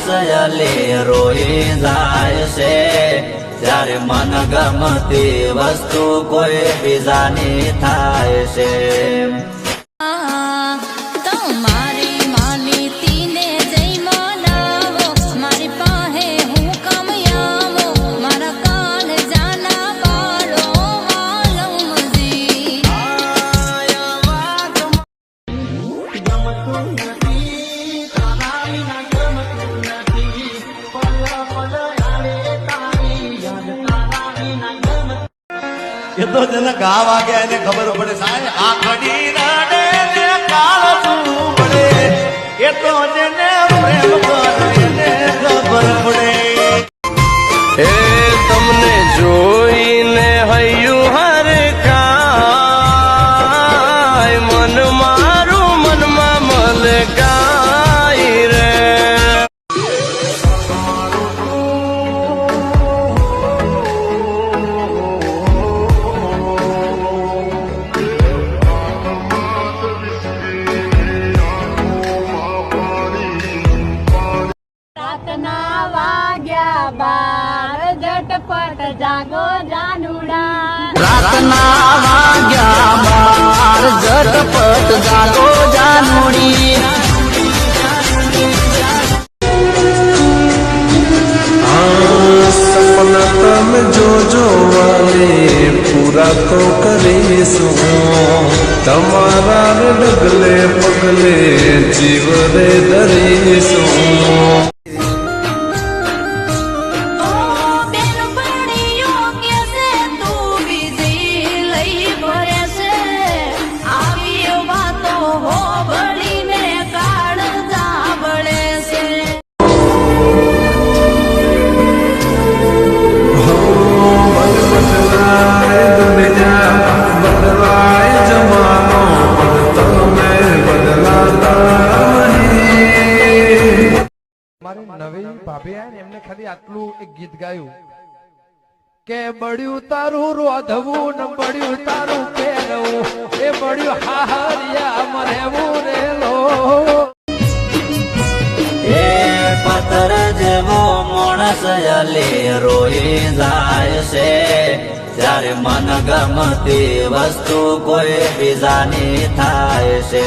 માણસ અલી રોઈ જાય છે ત્યારે મન ગમતી વસ્તુ કોઈ બીજાની થાય છે. એ તો જેને ઘા વાગ્યા એને ખબર પડે સાહેબ આ ઘડી રડે ને કાળ શું પડે એ તો જેને પ્રેમ કરે એને ખબર પડે. એ તમને જોઈને હૈયું હર કાય મન મારું મનમાં મલકાય રે. ઝટપટ જાગો જાનુડા. રાતના વાગ્યા 12 ઝટપટ જાગો જાનુડી. સપના તમે જોજો વાલે પૂરા તો કરીશું તમારા ડગલે પગલે જીવ રે ધરીશું. નવી ભાભી આય ને એમને ખાલી આટલું એક ગીત ગાયું કે બળ્યું તારું રોધવું ને બળ્યું તારું પહેરવું એ બળ્યું હાહરિયા મરેવું રેલો. એ પથ્થર જેવો માણસ અલી રોઈ જાય છે ત્યારે મન ગમતી વસ્તુ કોઈ બીજાની થાય છે.